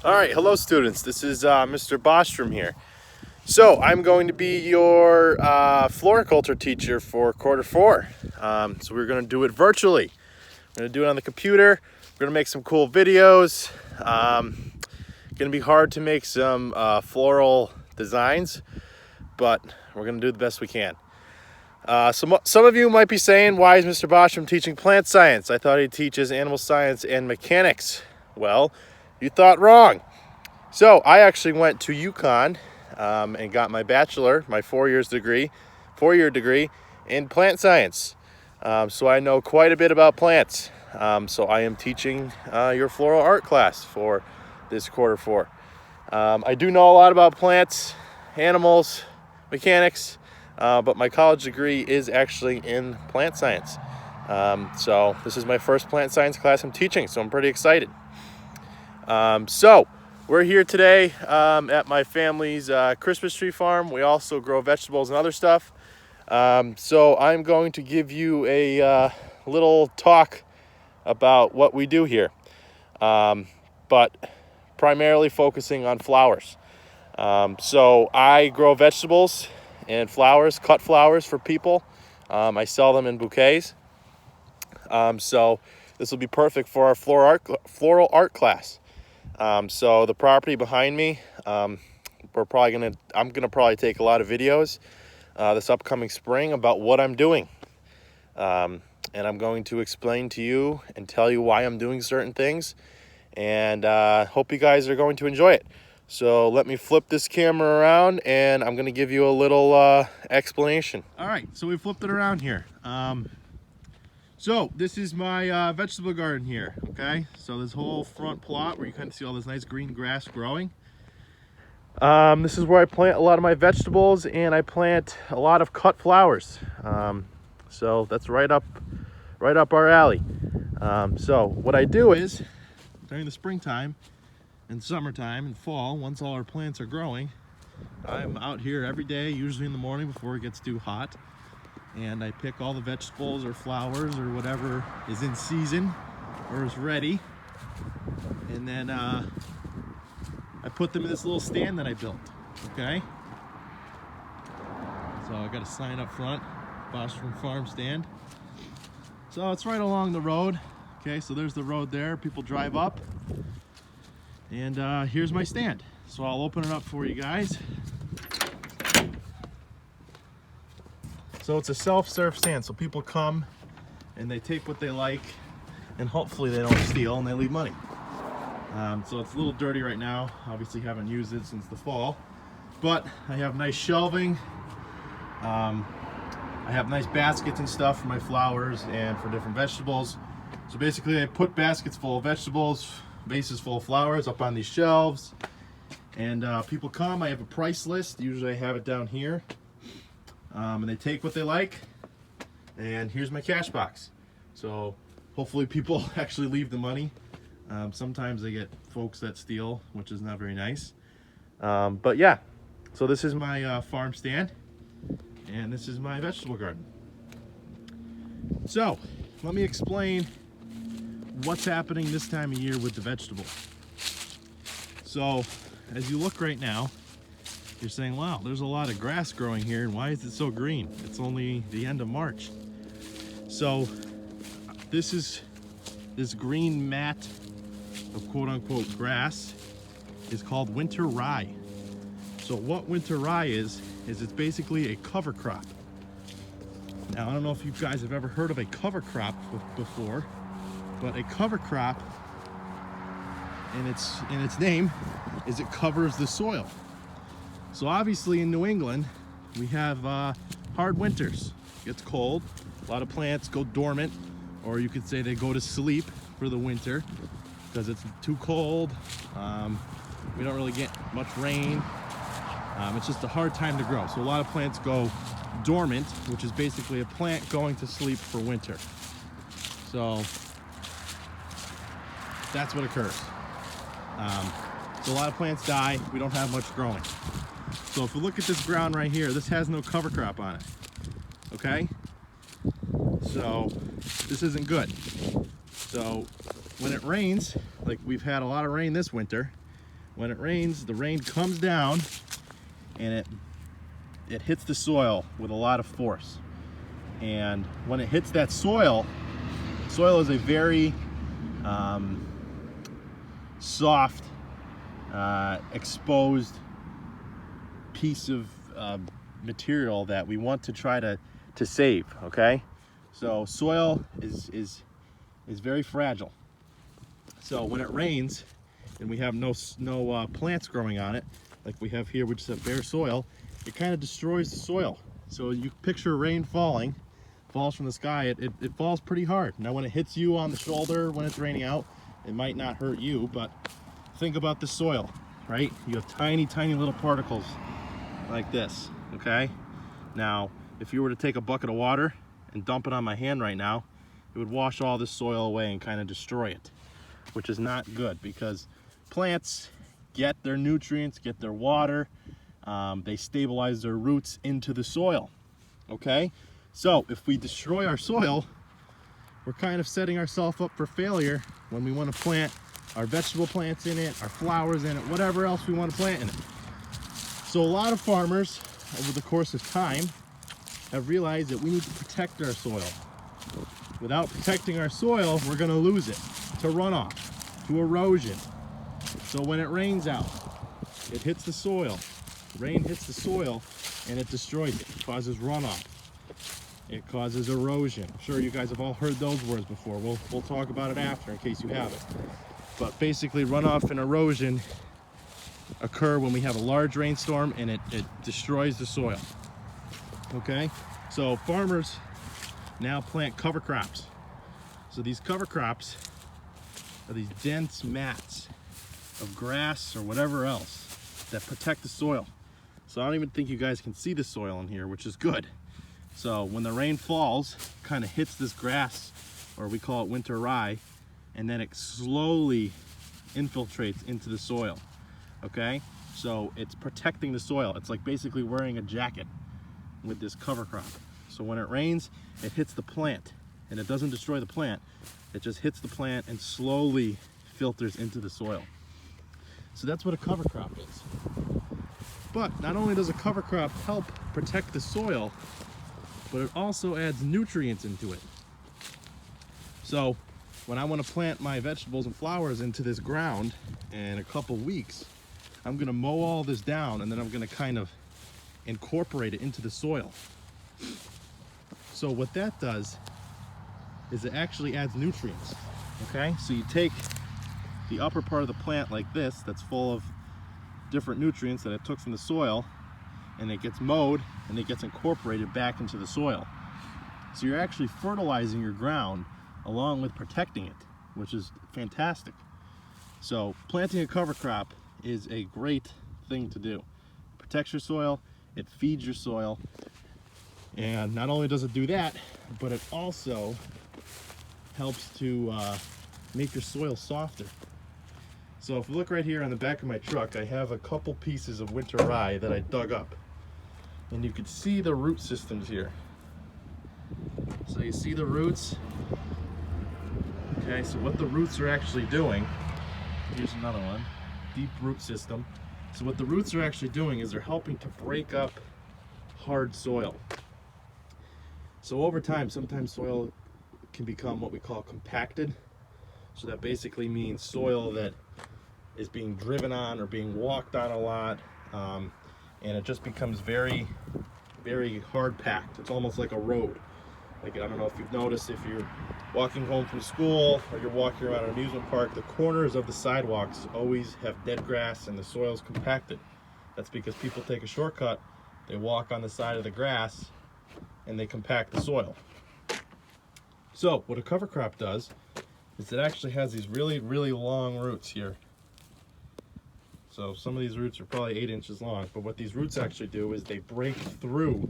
All right, hello students. This is Mr. Bostrom here. So I'm going to be your floriculture teacher for quarter four. So we're going to do it virtually. We're going to do it on the computer. We're going to make some cool videos. Going to be hard to make some floral designs, but we're going to do the best we can. Some of you might be saying, why is Mr. Bostrom teaching plant science? I thought he teaches animal science and mechanics. Well, you thought wrong. So I actually went to UConn and got my bachelor, my 4-year degree in plant science. So I know quite a bit about plants. So I am teaching your floral art class for this quarter four. I do know a lot about plants, animals, mechanics, but my college degree is actually in plant science. So this is my first plant science class I'm teaching, so I'm pretty excited. So we're here today at my family's Christmas tree farm. We also grow vegetables and other stuff. So I'm going to give you a little talk about what we do here, but primarily focusing on flowers. So I grow vegetables and flowers, cut flowers for people. I sell them in bouquets. So this will be perfect for our floral art class. So the property behind me, I'm gonna probably take a lot of videos this upcoming spring about what I'm doing. And I'm going to explain to you and tell you why I'm doing certain things, and hope you guys are going to enjoy it. So let me flip this camera around and I'm gonna give you a little explanation. All right, so we flipped it around here. So this is my vegetable garden here, okay? So this whole front plot where you kind of see all this nice green grass growing. This is where I plant a lot of my vegetables, and I plant a lot of cut flowers. So that's right up our alley. So what I do is, during the springtime and summertime and fall, once all our plants are growing, I'm out here every day, usually in the morning before it gets too hot. And I pick all the vegetables or flowers or whatever is in season or is ready, and then I put them in this little stand that I built. Okay, so I got a sign up front, Bostrom Farm Stand. So it's right along the road. Okay, so there's the road there, people drive up, and here's my stand. So I'll open it up for you guys. So it's a self-serve stand, so people come and they take what they like, and hopefully they don't steal and they leave money. So it's a little dirty right now. Obviously haven't used it since the fall, but I have nice shelving. I have nice baskets and stuff for my flowers and for different vegetables. So basically I put baskets full of vegetables, vases full of flowers up on these shelves, and people come. I have a price list. Usually I have it down here. And they take what they like, and here's my cash box. So hopefully people actually leave the money. Sometimes they get folks that steal, which is not very nice. But yeah, so this is my farm stand, and this is my vegetable garden. So let me explain what's happening this time of year with the vegetables. So as you look right now, you're saying, wow, there's a lot of grass growing here, and why is it so green? It's only the end of March. So this green mat of quote-unquote grass is called winter rye. So what winter rye is it's basically a cover crop. Now, I don't know if you guys have ever heard of a cover crop before, but a cover crop, in its name, is it covers the soil. So obviously in New England, we have hard winters. It gets cold, a lot of plants go dormant, or you could say they go to sleep for the winter because it's too cold. We don't really get much rain. It's just a hard time to grow. So a lot of plants go dormant, which is basically a plant going to sleep for winter. So that's what occurs. So a lot of plants die. We don't have much growing. So if we look at this ground right here, this has no cover crop on it. Okay? So this isn't good. So when it rains, like we've had a lot of rain this winter, when it rains, the rain comes down and it hits the soil with a lot of force. And when it hits that soil is a very soft, exposed piece of material that we want to try to save, okay? So soil is very fragile. So when it rains and we have no plants growing on it, like we have here, which is a bare soil, it kind of destroys the soil. So you picture rain falls from the sky, it falls pretty hard. Now when it hits you on the shoulder when it's raining out, it might not hurt you, but think about the soil, right? You have tiny little particles like this, okay? Now, if you were to take a bucket of water and dump it on my hand right now, it would wash all this soil away and kind of destroy it, which is not good because plants get their nutrients, get their water, they stabilize their roots into the soil, okay? So if we destroy our soil, we're kind of setting ourselves up for failure when we want to plant our vegetable plants in it, our flowers in it, whatever else we want to plant in it. So a lot of farmers over the course of time have realized that we need to protect our soil. Without protecting our soil, we're going to lose it to runoff, to erosion. So when it rains out, it hits the soil. Rain hits the soil and it destroys it. It causes runoff. It causes erosion. I'm sure you guys have all heard those words before. We'll talk about it after in case you haven't. But basically runoff and erosion occur when we have a large rainstorm and it destroys the soil. Okay, so farmers now plant cover crops. So these cover crops are these dense mats of grass or whatever else that protect the soil. So I don't even think you guys can see the soil in here, which is good. So when the rain falls, it kind of hits this grass, or we call it winter rye, and then it slowly infiltrates into the soil. Okay, so it's protecting the soil. It's like basically wearing a jacket with this cover crop. So when it rains, it hits the plant and it doesn't destroy the plant. It just hits the plant and slowly filters into the soil. So that's what a cover crop is. But not only does a cover crop help protect the soil, but it also adds nutrients into it. So when I want to plant my vegetables and flowers into this ground in a couple weeks, I'm going to mow all this down and then I'm going to kind of incorporate it into the soil. So what that does is it actually adds nutrients. Okay, so you take the upper part of the plant like this that's full of different nutrients that it took from the soil, and it gets mowed and it gets incorporated back into the soil. So you're actually fertilizing your ground along with protecting it, which is fantastic. So planting a cover crop is a great thing to do. It protects your soil, it feeds your soil, and not only does it do that, but it also helps to make your soil softer. So if you look right here on the back of my truck, I have a couple pieces of winter rye that I dug up. And you can see the root systems here. So you see the roots? Okay, so what the roots are actually doing, here's another one, deep root system. So what the roots are actually doing is they're helping to break up hard soil. So over time, sometimes soil can become what we call compacted. So that basically means soil that is being driven on or being walked on a lot, and it just becomes very, very hard packed. It's almost like a road. Like, I don't know if you've noticed, if you're walking home from school or you're walking around an amusement park, the corners of the sidewalks always have dead grass and the soil's compacted. That's because people take a shortcut, they walk on the side of the grass, and they compact the soil. So what a cover crop does is it actually has these really, really long roots here. So some of these roots are probably 8 inches long, but what these roots actually do is they break through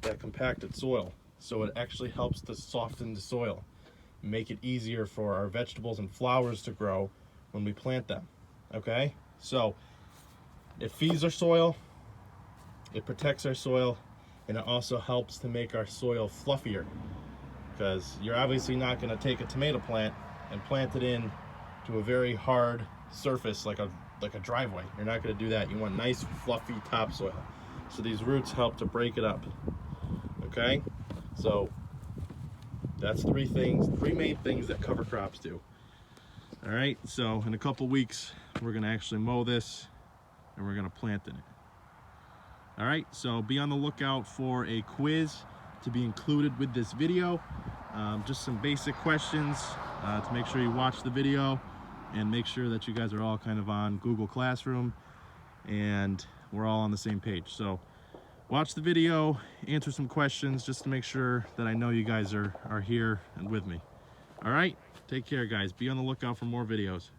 that compacted soil. So it actually helps to soften the soil, make it easier for our vegetables and flowers to grow when we plant them. Okay? So it feeds our soil, it protects our soil, and it also helps to make our soil fluffier. Because you're obviously not going to take a tomato plant and plant it in to a very hard surface like a driveway. You're not going to do that. You want nice fluffy topsoil. So these roots help to break it up. Okay? So that's three main things that cover crops do. All right, so in a couple weeks, we're gonna actually mow this and we're gonna plant in it. All right, so be on the lookout for a quiz to be included with this video. Just some basic questions to make sure you watch the video and make sure that you guys are all kind of on Google Classroom and we're all on the same page. So watch the video, answer some questions just to make sure that I know you guys are here and with me. All right, take care guys. Be on the lookout for more videos.